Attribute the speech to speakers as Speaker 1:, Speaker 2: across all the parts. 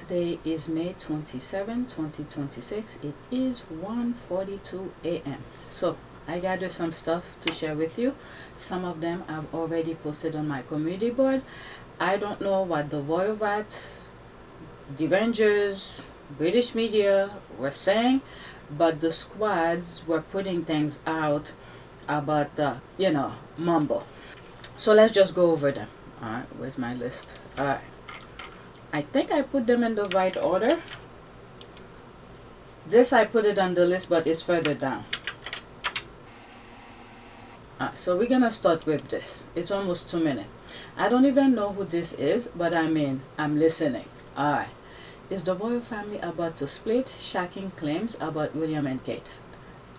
Speaker 1: Today is May 27, 2026. It is 1:42 a.m. So I gathered some stuff to share with you. Some of them I've already posted on my community board. I don't know what the Boy WanK, derangers, British media were saying, but the squads were putting things out about the, mumble. So let's just go over them. Alright, where's my list? Alright. I think I put them in the right order. This I put it on the list, but it's further down. So we're gonna start with this. It's almost 2 minutes. I don't even know who this is, but I'm listening. Alright. Is the royal family about to split? Shocking claims about William and Kate.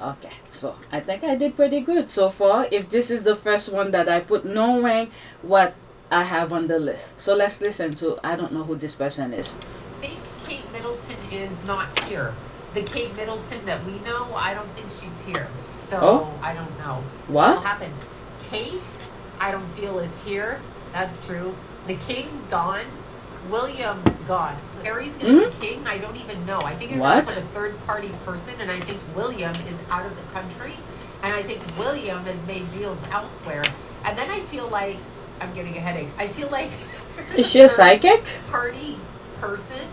Speaker 1: Okay, so I think I did pretty good so far. If this is the first one that I put, knowing what I have on the list. So let's listen to, I don't know who this person is.
Speaker 2: I think Kate Middleton is not here. The Kate Middleton that we know, I don't think she's here. So I don't know.
Speaker 1: What
Speaker 2: happened? Kate, I don't feel is here. That's true. The king gone. William gone. Harry's gonna be king. I don't even know. I think you're gonna put a third party person, and I think William is out of the country, and I think William has made deals elsewhere. And then I feel like I'm getting a headache. I feel like
Speaker 1: is she a psychic
Speaker 2: party person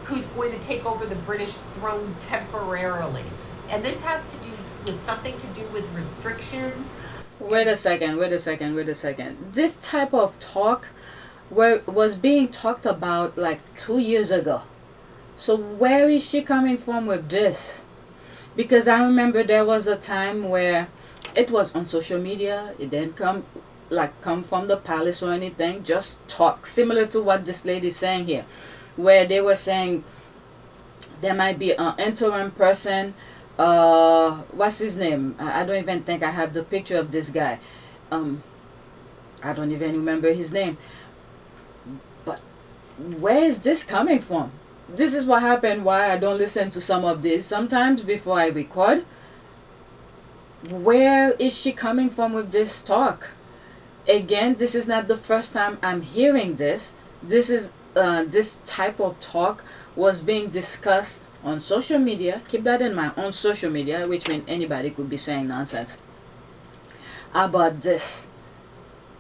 Speaker 2: who's going to take over the British throne temporarily, and this has to do with something to do with restrictions.
Speaker 1: Wait a second. This type of talk was being talked about like 2 years ago. So where is she coming from with this? Because I remember there was a time where it was on social media. It didn't come from the palace or anything. Just talk similar to what this lady's saying here, where they were saying there might be an interim person. What's his name? I don't even think I have the picture of this guy. I don't even remember his name. But where is this coming from? This is what happened why I don't listen to some of this sometimes before I record. Where is she coming from with this talk? Again, this is not the first time I'm hearing this. This type of talk was being discussed on social media. Keep that in mind, on social media, which means anybody could be saying nonsense about this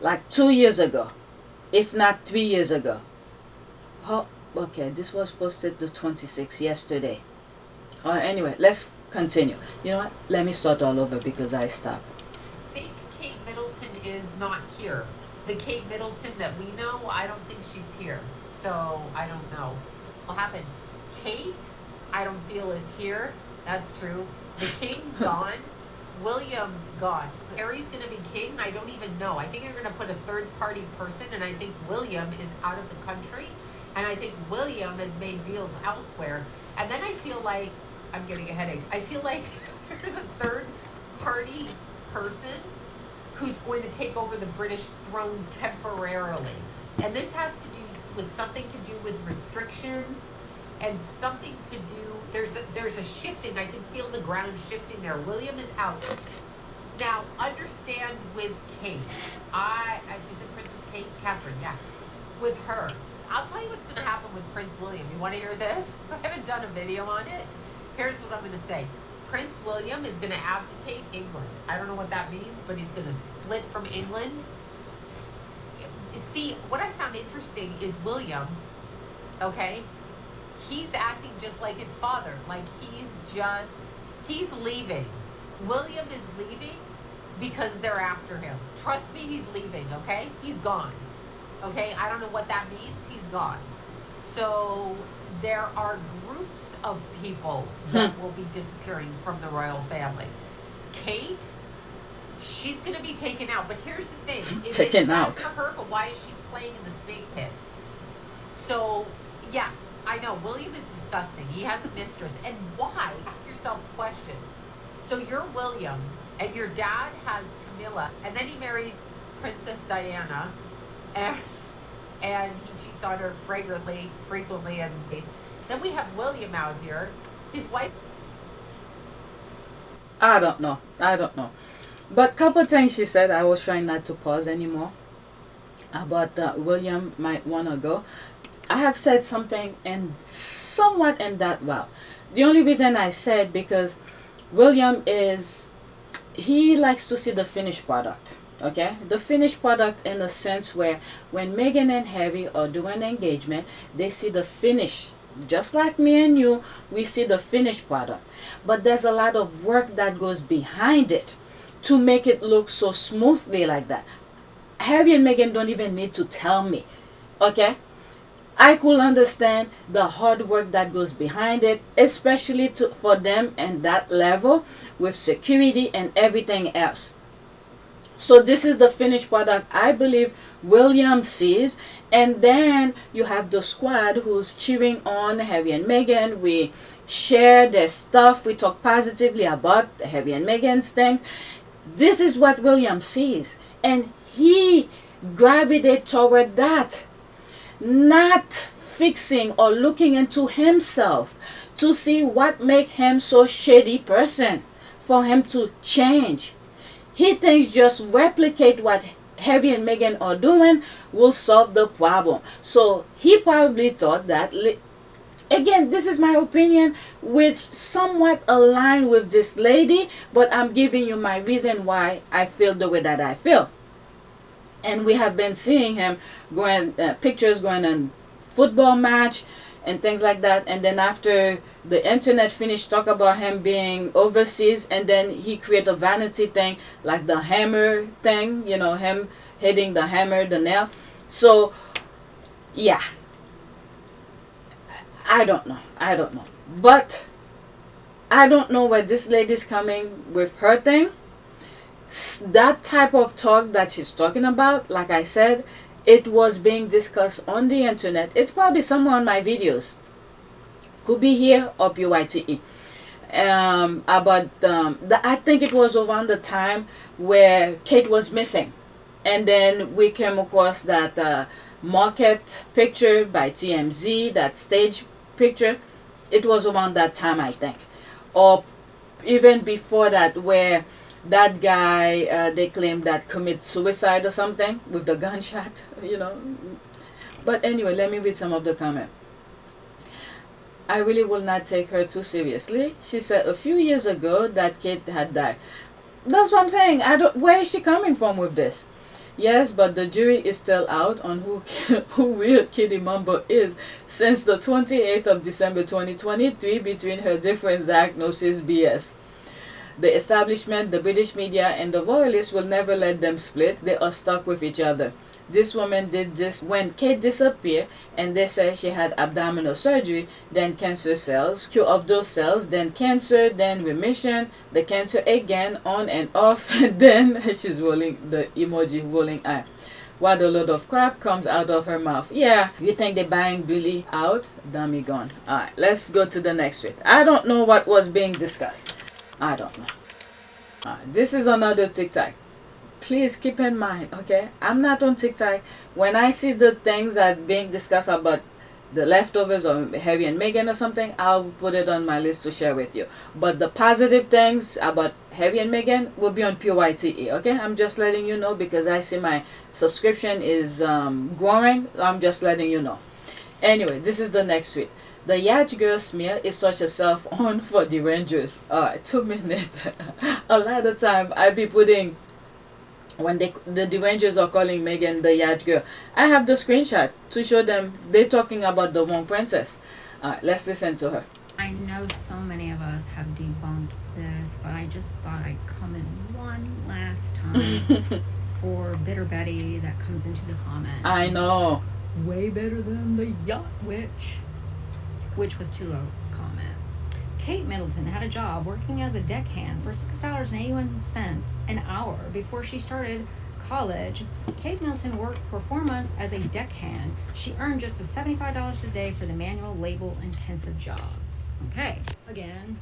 Speaker 1: like 2 years ago, if not 3 years ago. Oh, okay, this was posted the 26th, yesterday. Anyway, let's continue. You know what? Let me start all over because I stopped.
Speaker 2: I think Kate Middleton is not here. The Kate Middleton that we know, I don't think she's here. So I don't know what happened. Kate, I don't feel is here. That's true. The king gone. William gone. Harry's gonna be king. I don't even know. I think you're gonna put a third party person, and I think William is out of the country, and I think William has made deals elsewhere. And then I feel like I'm getting a headache. I feel like there's a third party person who's going to take over the British throne temporarily, and this has to do with something to do with restrictions and something to do. There's a shifting. I can feel the ground shifting there. William is out. Now, understand with Kate. Is it Princess Kate? Catherine, yeah. With her. I'll tell you what's going to happen with Prince William. You want to hear this? I haven't done a video on it. Here's what I'm going to say. Prince William is going to abdicate England. I don't know what that means, but he's going to split from England. See, what I found interesting is William, okay? He's acting just like his father. Like he's leaving. William is leaving because they're after him. Trust me, he's leaving, okay? He's gone. Okay, I don't know what that means. He's gone. So there are groups of people that will be disappearing from the royal family. Kate, she's going to be taken out. But here's the thing. It is
Speaker 1: Taken
Speaker 2: sad
Speaker 1: out.
Speaker 2: for her, but why is she playing in the snake pit? So, yeah, I know. William is disgusting. He has a mistress. And why? Ask yourself a question. So you're William, and your dad has Camilla, and then he marries Princess Diana, and he cheats on her frequently, and then we have William out here. His wife.
Speaker 1: I don't know. I don't know. But couple things she said, I was trying not to pause anymore. About William might wanna go. I have said something and somewhat in that wow. The only reason I said because William is he likes to see the finished product. Okay, the finished product in a sense where when Meghan and Harry are doing engagement, they see the finish. Just like me and you, we see the finished product. But there's a lot of work that goes behind it to make it look so smoothly like that. Harry and Meghan don't even need to tell me. Okay? I could understand the hard work that goes behind it, especially for them and that level with security and everything else. So this is the finished product I believe William sees. And then you have the squad who's cheering on Harry and Meghan. We share their stuff. We talk positively about Harry and Meghan's things. This is what William sees. And he gravitates toward that. Not fixing or looking into himself to see what make him so shady person for him to change. He thinks just replicate what Harry and Meghan are doing will solve the problem. So he probably thought that, again, this is my opinion, which somewhat aligned with this lady, but I'm giving you my reason why I feel the way that I feel. And we have been seeing him going, pictures going on football match and things like that. And then after the internet finished talk about him being overseas, and then he create a vanity thing like the hammer thing, you know, him hitting the hammer, the nail. So yeah, I don't know. But I don't know where this lady's coming with her thing. That type of talk that she's talking about, like I said, it was being discussed on the internet. It's probably somewhere on my videos. Could be here or PYTE. About I think it was around the time where Kate was missing, and then we came across that market picture by TMZ, that stage picture. It was around that time, I think, or even before that, where that guy they claim that commit suicide or something with the gunshot, you know. But anyway, let me read some of the comment. I really will not take her too seriously. She said a few years ago that Kate had died. That's what I'm saying. I don't. Where is she coming from with this? Yes, but the jury is still out on who real Kitty Mumbo is since the 28th of December 2023 between her different diagnosis BS. The establishment, the British media, and the royalists will never let them split. They are stuck with each other. This woman did this when Kate disappeared, and they say she had abdominal surgery, then cancer cells, cure of those cells, then cancer, then remission, the cancer again, on and off, and then she's rolling the emoji rolling eye. What a load of crap comes out of her mouth. Yeah, you think they're buying Billy out? Dummy gone. Alright, let's go to the next tweet. I don't know what was being discussed. I don't know. This is another TikTok. Please keep in mind, okay? I'm not on TikTok. When I see the things that being discussed about the leftovers or Harry and Meghan or something, I'll put it on my list to share with you. But the positive things about Harry and Meghan will be on PYTE, okay? I'm just letting you know because I see my subscription is growing. I'm just letting you know. Anyway, this is the next tweet. The yacht girl smear is such a self on for the Rangers. Alright, 2 minutes. A lot of time I be putting when the Rangers are calling Meghan the yacht girl. I have the screenshot to show them they're talking about the WanK princess. Alright, let's listen to her.
Speaker 3: I know so many of us have debunked this, but I just thought I'd come in one last time for Bitter Betty that comes into the comments.
Speaker 1: I know.
Speaker 3: Way better than the yacht witch. which was to a comment. Kate Middleton had a job working as a deckhand for $6.81 an hour before she started college. Kate Middleton worked for 4 months as a deckhand. She earned just a $75 a day for the manual label intensive job. Okay, again,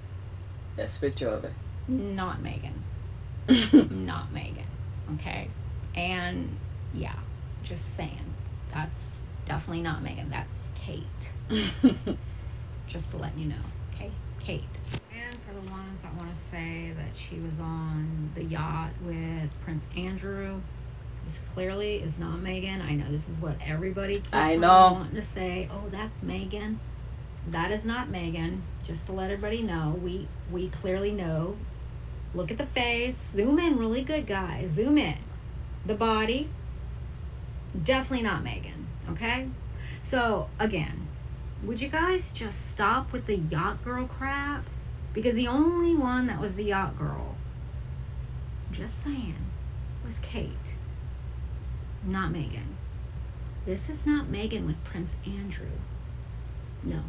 Speaker 1: Yes, picture of it.
Speaker 3: not Meghan. Not Meghan. Okay, and yeah, just saying, that's definitely not Meghan. That's Kate. Just to let you know, okay, Kate. And for the ones that want to say that she was on the yacht with Prince Andrew, this clearly is not Meghan. I know this is what everybody keeps
Speaker 1: I
Speaker 3: on
Speaker 1: know.
Speaker 3: wanting to say. Oh, that's Meghan. That is not Meghan. Just to let everybody know, we clearly know. Look at the face. Zoom in really good, guys. Zoom in. The body. Definitely not Meghan. Okay? So, again, would you guys just stop with the yacht girl crap? Because the only one that was the yacht girl, just saying, was Kate. Not Meghan. This is not Meghan with Prince Andrew. No.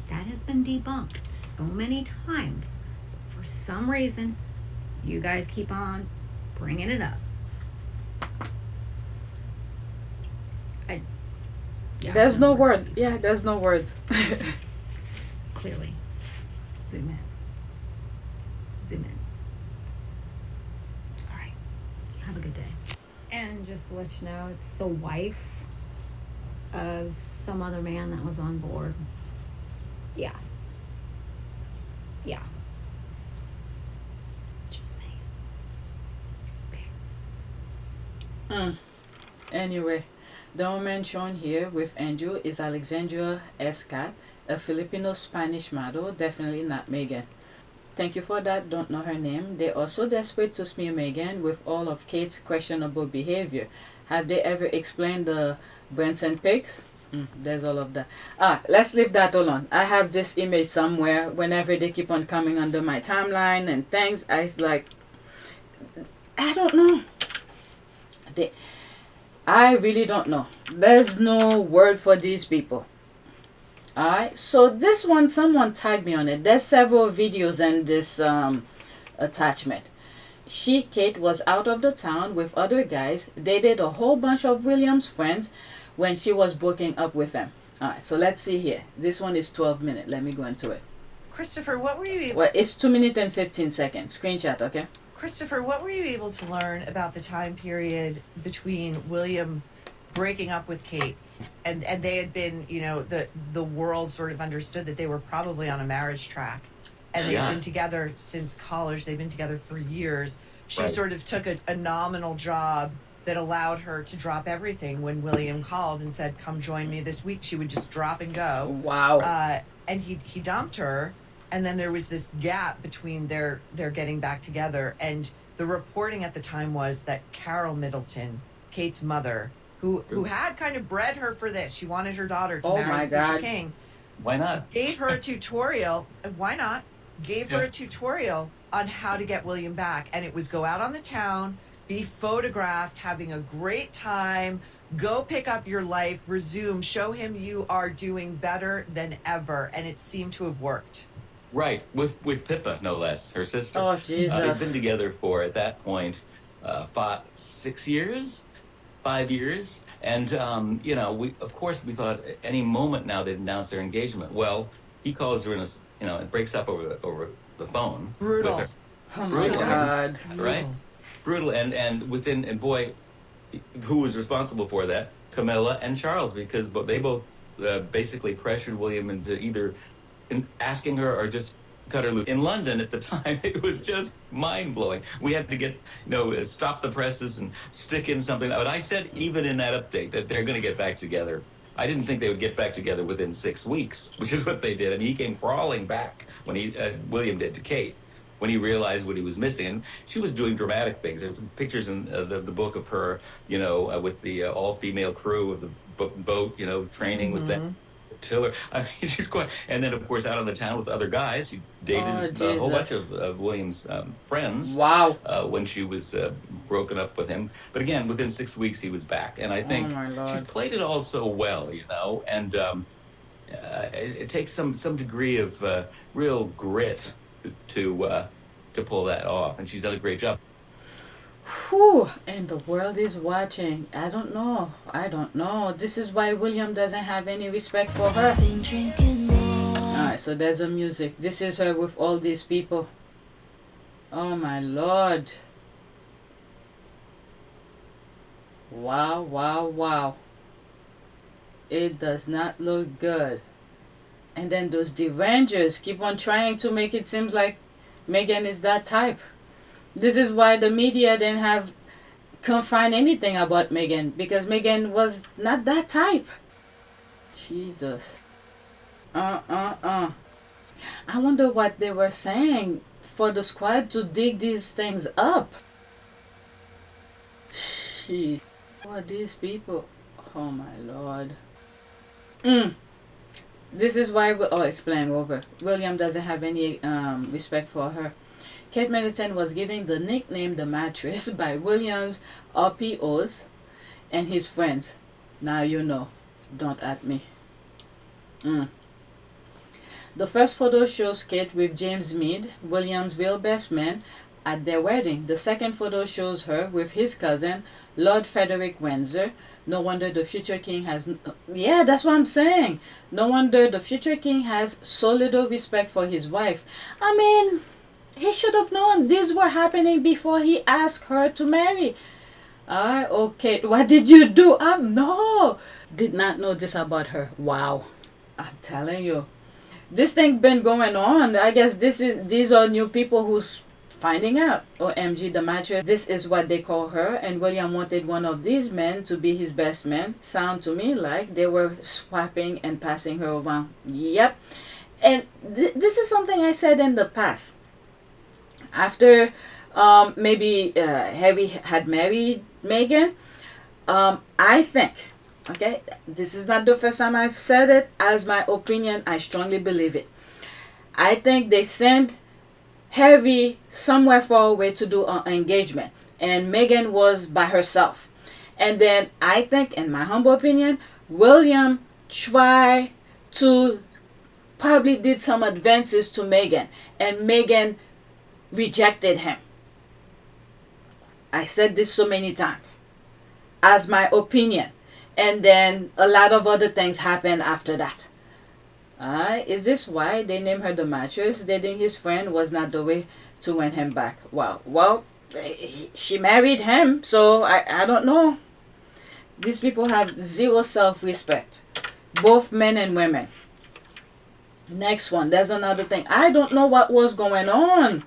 Speaker 3: That has been debunked so many times. For some reason, you guys keep on bringing it up.
Speaker 1: There's no word. Yeah, there's no words.
Speaker 3: Clearly. Zoom in. Zoom in. All right. Have a good day. And just to let you know, it's the wife of some other man that was on board. Yeah. Yeah. Just saying. Okay.
Speaker 1: Anyway, the woman shown here with Andrew is Alexandria Escat, a Filipino-Spanish model, definitely not Meghan. Thank you for that, don't know her name. They're also desperate to smear Meghan with all of Kate's questionable behavior. Have they ever explained the Branson pics? There's all of that. Let's leave that alone. I have this image somewhere. Whenever they keep on coming under my timeline and things, I don't know. I really don't know. There's no word for these people. Alright, so this one, someone tagged me on it. There's several videos in this attachment. Kate, was out of the town with other guys. They did a whole bunch of William's friends when she was breaking up with them. Alright, so let's see here. This one is 12 minutes. Let me go into it.
Speaker 4: Christopher, what were you able...
Speaker 1: Well, it's 2 minutes and 15 seconds. Screenshot, okay?
Speaker 4: Christopher, what were you able to learn about the time period between William breaking up with Kate and they had been, you know, the world sort of understood that they were probably on a marriage track, and they've been together since college. They've been together for years. She sort of took a nominal job that allowed her to drop everything. When William called and said, come join me this week, she would just drop and go.
Speaker 1: Wow.
Speaker 4: And he dumped her, and then there was this gap between their getting back together. And the reporting at the time was that Carol Middleton, Kate's mother, who had kind of bred her for this, she wanted her daughter to marry the future king.
Speaker 5: Why not?
Speaker 4: Gave her a tutorial. Why not? Gave her a tutorial on how to get William back. And it was go out on the town, be photographed, having a great time, go pick up your life, resume, show him you are doing better than ever. And it seemed to have worked.
Speaker 5: Right, with Pippa, no less, her sister.
Speaker 1: Oh, Jesus.
Speaker 5: They've been together for, at that point, 5 years, and you know, we thought any moment now they'd announce their engagement. Well, he calls her in it breaks up over the phone.
Speaker 4: Brutal.
Speaker 5: With her.
Speaker 1: Oh
Speaker 5: Brutal,
Speaker 1: my God.
Speaker 5: right? Brutal, and boy, who was responsible for that? Camilla and Charles, because they both basically pressured William into either asking her or just cut her loose. In London at the time, it was just mind-blowing. We had to get, stop the presses and stick in something. But I said even in that update that they're going to get back together. I didn't think they would get back together within 6 weeks, which is what they did. And he came crawling back when William did to Kate, when he realized what he was missing. And she was doing dramatic things. There's some pictures in the book of her, with the all-female crew of the boat, training with them. Tiller. I mean, she's quite, and then of course out on the town with other guys. She dated a whole bunch of William's friends.
Speaker 1: Wow.
Speaker 5: When she was broken up with him, but again, within 6 weeks he was back, and I think she's played it all so well, and it takes some degree of real grit to pull that off, and she's done a great job.
Speaker 1: Whew, and the world is watching. I don't know. I don't know. This is why William doesn't have any respect for her. Alright, so there's the music. This is her with all these people. Oh my lord. Wow, wow, wow. It does not look good. And then those derangers keep on trying to make it seem like Meghan is that type. This is why the media couldn't find anything about Meghan, because Meghan was not that type. Jesus. I wonder what they were saying for the squad to dig these things up. Jeez. Who are these people? Oh my lord. This is why it's playing over. William doesn't have any respect for her. Kate Middleton was given the nickname The Mattress by William's RPOs and his friends. Now you know. Don't at me. The first photo shows Kate with James Mead, William's real best man, at their wedding. The second photo shows her with his cousin, Lord Frederick Windsor. No wonder the future king has... Yeah, that's what I'm saying. No wonder the future king has so little respect for his wife. I mean... he should have known these were happening before he asked her to marry. Okay, what did you do? No, did not know this about her. Wow, I'm telling you, this thing been going on. I guess these are new people who's finding out. OMG, the mattress. This is what they call her, and William wanted one of these men to be his best man. Sound to me like they were swapping and passing her around. Yep, and this is something I said in the past. After maybe Harry had married Meghan, I think, okay, this is not the first time I've said it, as my opinion, I strongly believe it. I think they sent Harry somewhere far away to do an engagement, and Meghan was by herself. And then I think, in my humble opinion, William tried to probably did some advances to Meghan, and Meghan rejected him. I said this so many times as my opinion, and then a lot of other things happened after that. Is this why they named her The Mattress? Dating his friend was not the way to win him back. Wow. Well, she married him, so I don't know. These people have zero self-respect, both men and women. Next one, there's another thing. I don't know what was going on.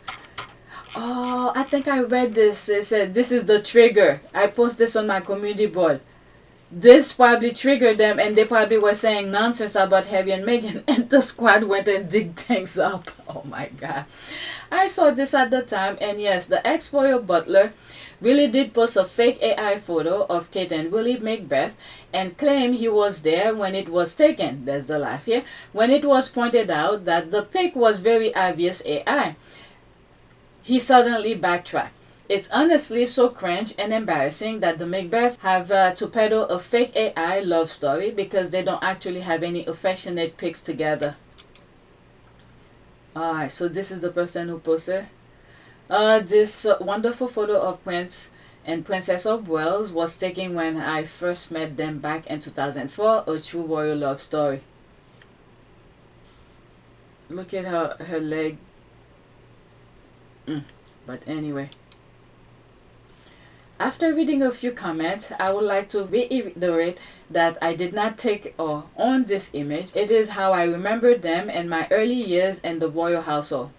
Speaker 1: Oh, I think I read this. It said this is the trigger. I post this on my community board. This probably triggered them, and they probably were saying nonsense about Harry and Meghan, and the squad went and dig things up. Oh my god. I saw this at the time, and yes, the ex-royal butler really did post a fake AI photo of Kate and Willie Macbeth and claim he was there when it was taken. There's the laugh here. When it was pointed out that the pic was very obvious AI. He suddenly backtracked. It's honestly so cringe and embarrassing that the Macbeth have to peddle a fake AI love story because they don't actually have any affectionate pics together. Alright, so this is the person who posted. This wonderful photo of Prince and Princess of Wales was taken when I first met them back in 2004, a true royal love story. Look at her leg. But anyway, after reading a few comments, I would like to reiterate that I did not take or own this image. It is how I remember them in my early years in the royal household.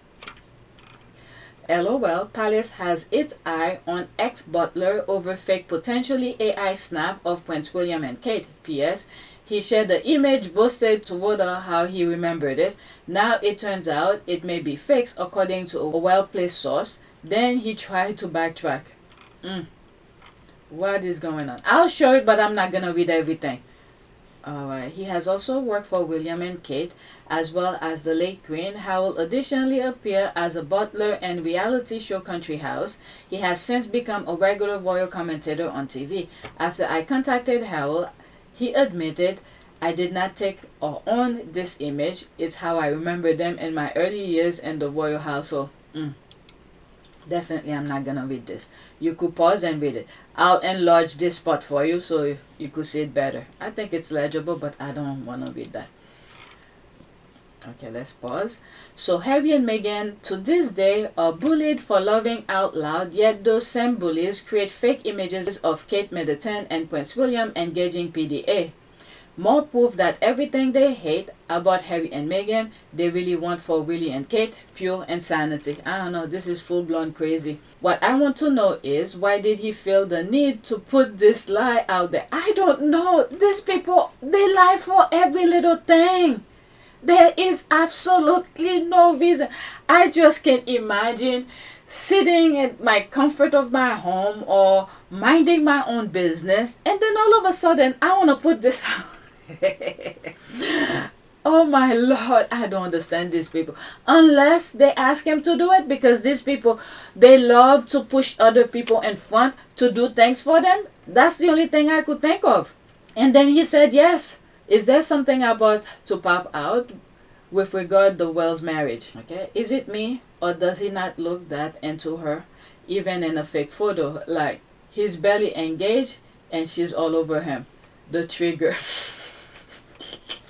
Speaker 1: LOL, Palace has its eye on ex-butler over fake potentially AI snap of Prince William and Kate. PS, he shared the image, boasted to Rhoda how he remembered it. Now it turns out it may be fixed according to a well-placed source. Then he tried to backtrack. What is going on? I'll show it, but I'm not going to read everything. Alright, he has also worked for William and Kate, as well as the late Queen. Harrold additionally appeared as a butler in reality show Country House. He has since become a regular royal commentator on TV. After I contacted Harrold, he admitted I did not take or own this image. It's how I remember them in my early years in the royal household. Definitely, I'm not gonna read this. You could pause and read it. I'll enlarge this part for you so you could see it better. I think it's legible, but I don't want to read that. Okay, let's pause. So Harry and Meghan to this day are bullied for loving out loud, yet those same bullies create fake images of Kate Middleton and Prince William engaging PDA. More proof that everything they hate about Harry and Meghan, they really want for Willie and Kate, pure insanity. I don't know, this is full-blown crazy. What I want to know is, why did he feel the need to put this lie out there? I don't know. These people, they lie for every little thing. There is absolutely no reason. I just can't imagine sitting at my comfort of my home or minding my own business, and then all of a sudden I want to put this out. Oh my lord, I don't understand these people. Unless they ask him to do it, because these people, they love to push other people in front to do things for them. That's the only thing I could think of. And then he said yes. Is there something about to pop out with regard to Wells' marriage? Okay, is it me, or does he not look that into her, even in a fake photo? Like, he's barely engaged and she's all over him. The trigger.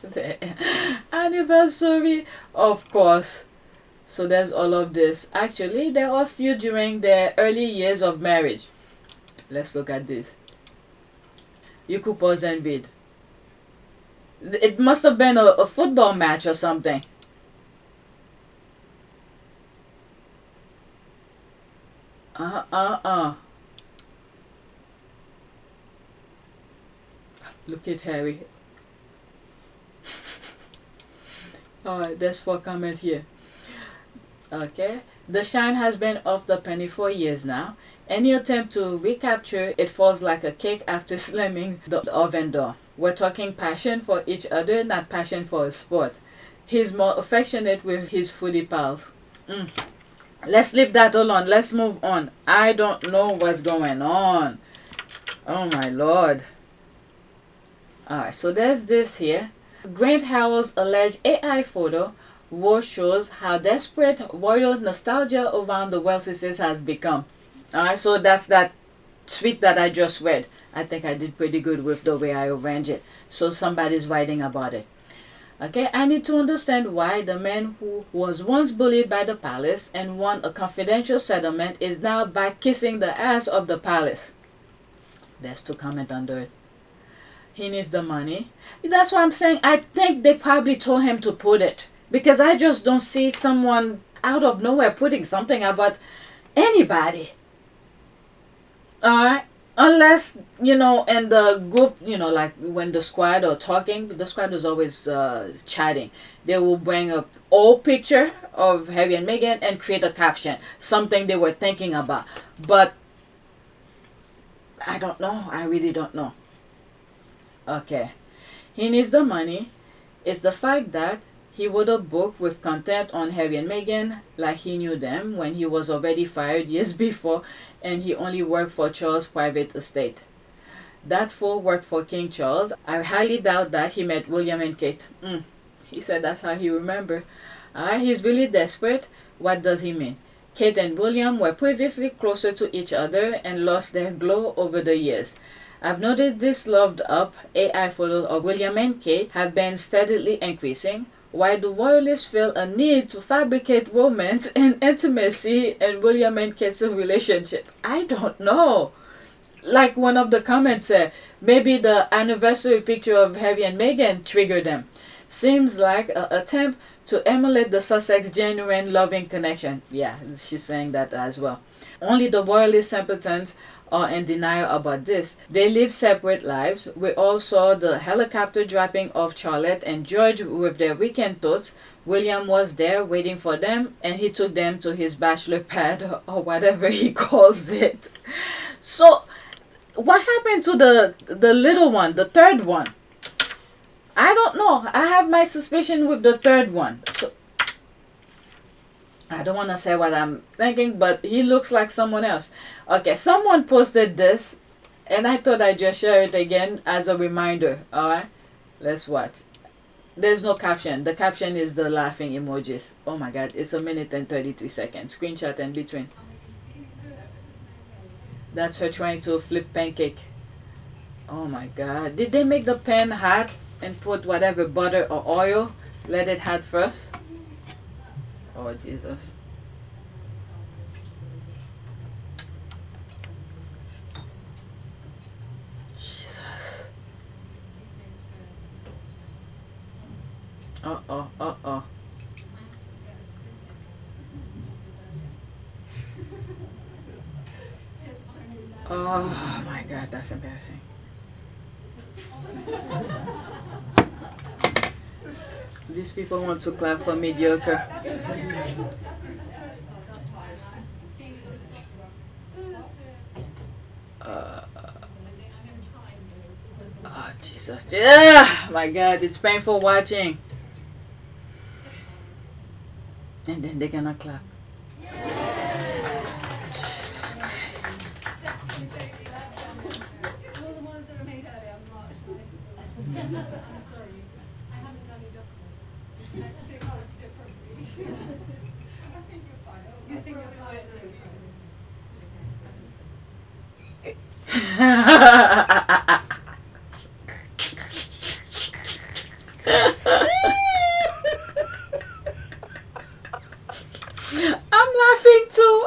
Speaker 1: The anniversary, of course. So there's all of this. Actually, there are a few during their early years of marriage. Let's look at this. You could pause and read. It must have been a football match or something. Look at Harry. Alright, there's 4 comment here. Okay. The shine has been off the penny for years now. Any attempt to recapture it falls like a cake after slamming the oven door. We're talking passion for each other, not passion for a sport. He's more affectionate with his foodie pals. Let's leave that alone. Let's move on. I don't know what's going on. Oh my lord. Alright, so there's this here. Grant Harrold's alleged AI photo war shows how desperate royal nostalgia around the Welleses has become. Alright, so that's that tweet that I just read. I think I did pretty good with the way I arranged it. So somebody's writing about it. Okay, I need to understand why the man who was once bullied by the palace and won a confidential settlement is now back kissing the ass of the palace. There's 2 comments under it. He needs the money. That's what I'm saying. I think they probably told him to put it. Because I just don't see someone out of nowhere putting something about anybody. Alright? Unless, in the group, like when the squad are talking, the squad is always chatting. They will bring up old picture of Harry and Meghan and create a caption. Something they were thinking about. But I don't know. I really don't know. Okay. He needs the money. It's the fact that he wrote a book with content on Harry and Meghan like he knew them when he was already fired years before and he only worked for Charles' private estate. That fool worked for King Charles. I highly doubt that he met William and Kate. He said that's how he remembered. He's really desperate. What does he mean? Kate and William were previously closer to each other and lost their glow over the years. I've noticed this loved up AI photos of William and Kate have been steadily increasing. Why do royalists feel a need to fabricate romance and intimacy in William and Kate's relationship? I don't know. Like one of the comments said, maybe the anniversary picture of Harry and Meghan triggered them. Seems like an attempt to emulate the Sussex genuine loving connection. Yeah, she's saying that as well. Only the royalist simpletons are in denial about this. They live separate lives. We all saw the helicopter dropping off Charlotte and George with their weekend thoughts. William was there waiting for them and he took them to his bachelor pad or whatever he calls it. So what happened to the little one, the third one? I don't know. I have my suspicion with the third one. So I don't want to say what I'm thinking, but he looks like someone else. Okay, someone posted this, and I thought I'd just share it again as a reminder, alright? Let's watch. There's no caption. The caption is the laughing emojis. Oh my god, it's 1 minute and 33 seconds. Screenshot in between. That's her trying to flip pancake. Oh my god. Did they make the pan hot and put whatever butter or oil? Let it hot first? Oh Jesus. Jesus. Uh-oh, uh-oh. Oh my god, that's embarrassing. These people want to clap for mediocre. Oh Jesus. Yeah, my god, it's painful watching. And then they're gonna clap. Jesus Christ.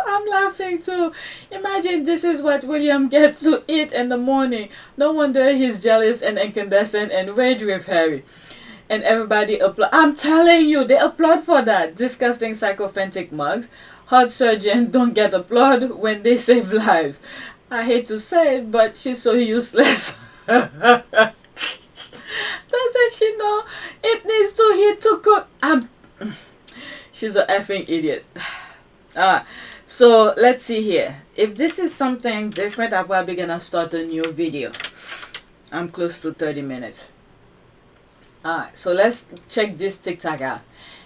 Speaker 1: I'm laughing too. Imagine this is what William gets to eat in the morning. No wonder he's jealous and incandescent and rage with Harry. And everybody applaud. I'm telling you, they applaud for that. Disgusting sycophantic mugs. Heart surgeon don't get applaud when they save lives. I hate to say it, but she's so useless. Doesn't she know it needs to heat to cook? She's a effing idiot. So let's see here. If this is something different, I'm probably gonna start a new video. I'm close to 30 minutes. Alright, so let's check this TikTok out.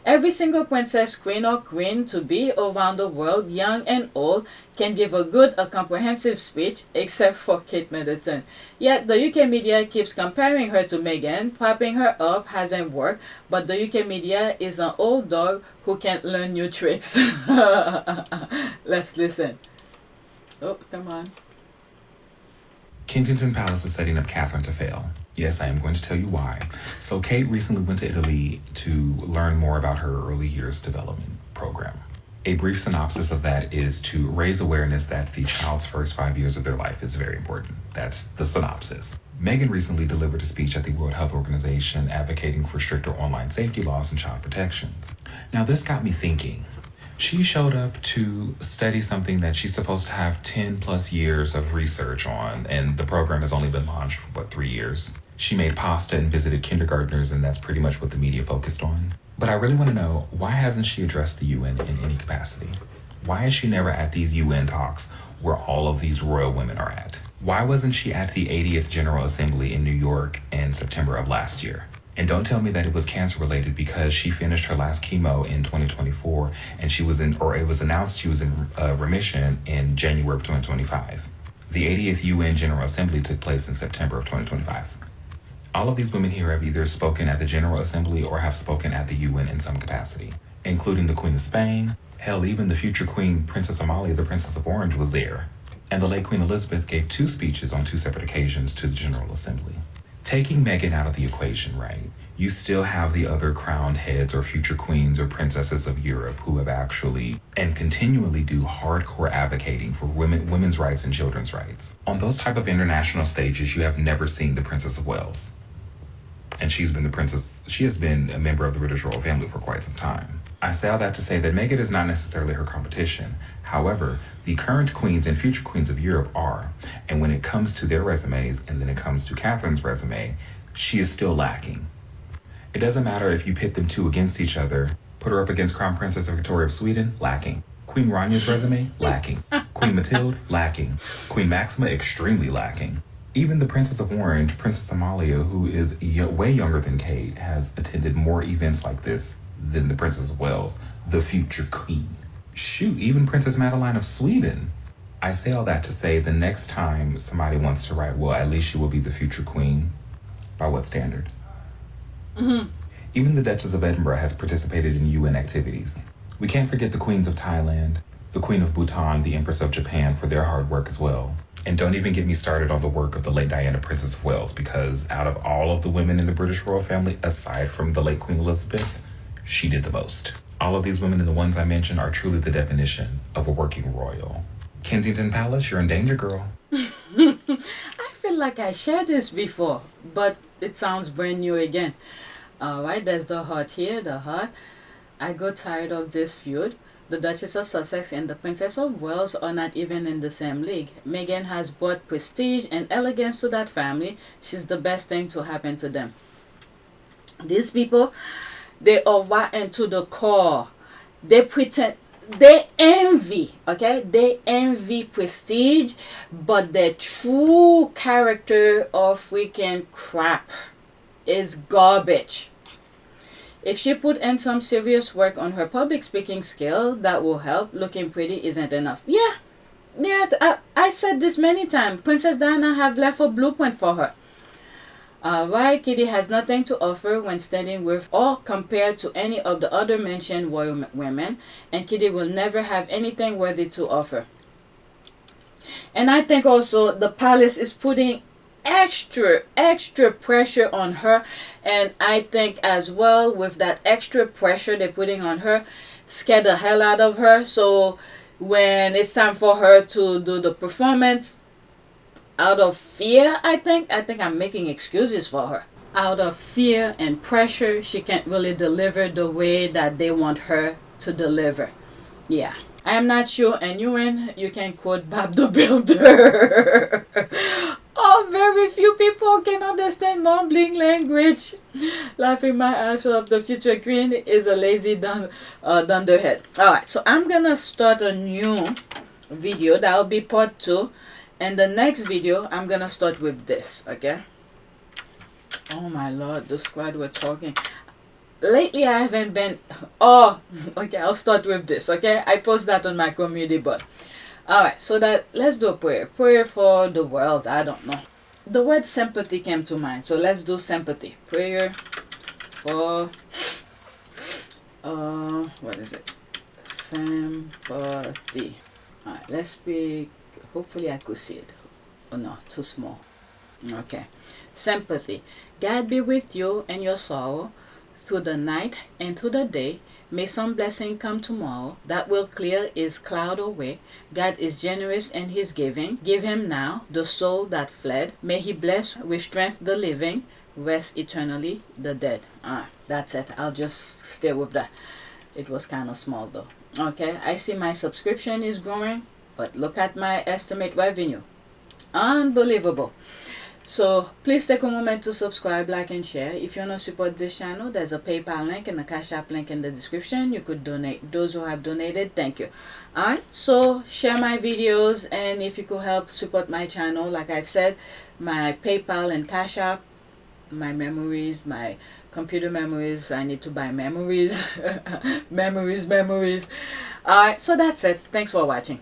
Speaker 1: Every single princess, queen or queen to be around the world, young and old, can give a good, a comprehensive speech, except for Kate Middleton. Yet the UK media keeps comparing her to Meghan. Propping her up hasn't worked, but the UK media is an old dog who can't learn new tricks. Let's listen. Oh, come on.
Speaker 6: Kensington Palace is setting up Catherine to fail. Yes, I am going to tell you why. So Kate recently went to Italy to learn more about her early years development program. A brief synopsis of that is to raise awareness that the child's first 5 years of their life is very important. That's the synopsis. Meghan recently delivered a speech at the World Health Organization advocating for stricter online safety laws and child protections. Now this got me thinking. She showed up to study something that she's supposed to have 10 plus years of research on, and the program has only been launched for, 3 years? She made pasta and visited kindergartners, and that's pretty much what the media focused on. But I really want to know, why hasn't she addressed the UN in any capacity? Why is she never at these UN talks where all of these royal women are at? Why wasn't she at the 80th General Assembly in New York in September of last year? And don't tell me that it was cancer related, because she finished her last chemo in 2024 and she was it was announced she was in remission in January of 2025. The 80th UN General Assembly took place in September of 2025. All of these women here have either spoken at the General Assembly or have spoken at the UN in some capacity, including the Queen of Spain. Hell, even the future Queen, Princess Amalia, the Princess of Orange, was there. And the late Queen Elizabeth gave 2 speeches on 2 separate occasions to the General Assembly. Taking Meghan out of the equation, right, you still have the other crowned heads or future queens or princesses of Europe who have actually and continually do hardcore advocating for women's rights and children's rights. On those type of international stages, you have never seen the Princess of Wales. And she has been a member of the British royal family for quite some time. I say all that to say that Meghan is not necessarily her competition. However, the current queens and future queens of Europe are. And when it comes to their resumes, and then it comes to Catherine's resume, she is still lacking. It doesn't matter if you pit them 2 against each other. Put her up against Crown Princess Victoria of Sweden, lacking. Queen Rania's resume, lacking. Queen Mathilde, lacking. Queen Maxima, extremely lacking. Even the Princess of Orange, Princess Amalia, who is way younger than Kate, has attended more events like this than the Princess of Wales, the future queen. Shoot, even Princess Madeline of Sweden. I say all that to say the next time somebody wants to write, well, at least she will be the future queen. By what standard? Even the Duchess of Edinburgh has participated in UN activities. We can't forget the Queens of Thailand, the Queen of Bhutan, the Empress of Japan for their hard work as well. And don't even get me started on the work of the late Diana, Princess of Wales, because out of all of the women in the British royal family, aside from the late Queen Elizabeth, she did the most. All of these women and the ones I mentioned are truly the definition of a working royal. Kensington Palace, you're in danger, girl.
Speaker 1: I feel like I shared this before, but it sounds brand new again. Alright, there's the heart here, the heart. I got tired of this feud. The Duchess of Sussex and the Princess of Wales are not even in the same league. Meghan has brought prestige and elegance to that family. She's the best thing to happen to them. These people, they are rotten to the core. They pretend, they envy, okay? They envy prestige, but their true character of freaking crap is garbage. If she put in some serious work on her public speaking skill, that will help. Looking pretty isn't enough. Yeah, I said this many times. Princess Diana have left a blueprint for her. Alright, Kitty has nothing to offer when standing with or compared to any of the other mentioned royal women, and Kitty will never have anything worthy to offer. And I think also the palace is putting extra pressure on her, and I think as well with that extra pressure they're putting on her, scare the hell out of her. So when it's time for her to do the performance, out of fear, I think I'm making excuses for her. Out of fear and pressure, she can't really deliver the way that they want her to deliver. Yeah. I am not sure, and you can quote Bob the Builder. Oh, very few people can understand mumbling language. Laughing my ass off, the future queen is a lazy dunderhead. Alright, so I'm gonna start a new video. That'll be part 2. And the next video, I'm gonna start with this, okay? Oh my lord, the squad were talking. Lately I haven't been, oh, okay, I'll start with this, okay? I post that on my community board. Alright, so let's do a prayer. Prayer for the world, I don't know. The word sympathy came to mind, so let's do sympathy. Prayer for, what is it? Sympathy. Alright, let's speak, hopefully I could see it. Oh no, too small. Okay. Sympathy. God be with you and your sorrow through the night and through the day. May some blessing come tomorrow that will clear his cloud away. God is generous in his giving. Give him now the soul that fled. May he bless with strength the living, rest eternally the dead. That's it. I'll just stay with that. It was kind of small though. Okay, I see my subscription is growing, but look at my estimate revenue. Unbelievable. So please take a moment to subscribe, like, and share. If you want to support this channel, there's a PayPal link and a Cash App link in the description. You could donate. Those who have donated, thank you. Alright, so share my videos, and if you could help support my channel, like I've said, my PayPal and Cash App, my memories, my computer memories. I need to buy memories. memories. Alright, so that's it. Thanks for watching.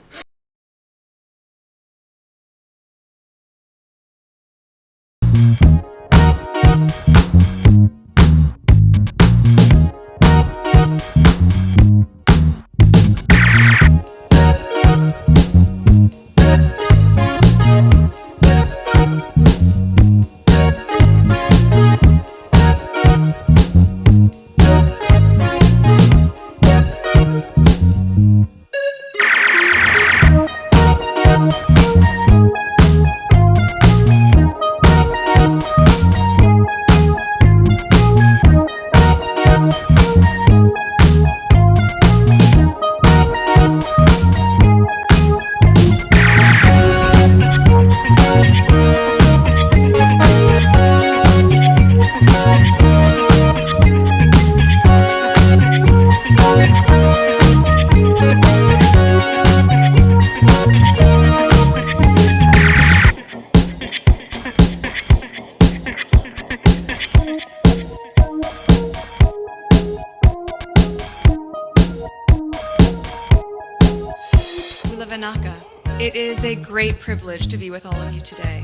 Speaker 7: It is a great privilege to be with all of you today.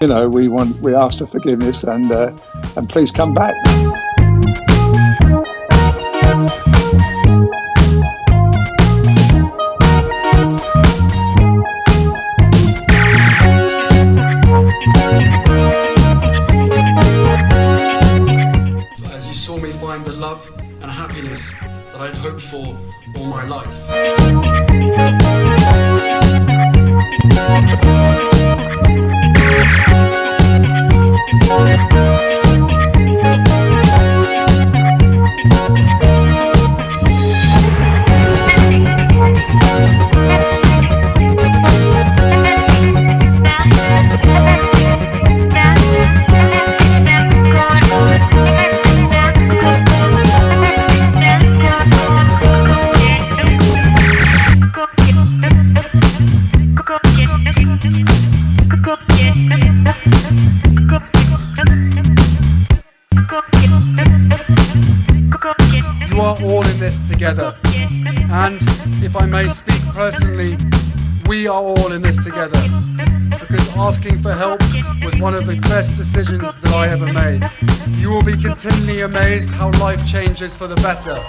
Speaker 8: You know, we ask for forgiveness and please come back.
Speaker 9: As you saw me find the love and happiness that I'd hoped for all my life. You are all in this together, and if I may speak personally, we are all in this together, because asking for help was one of the best decisions that I ever made. You will be continually amazed how life changes for the better.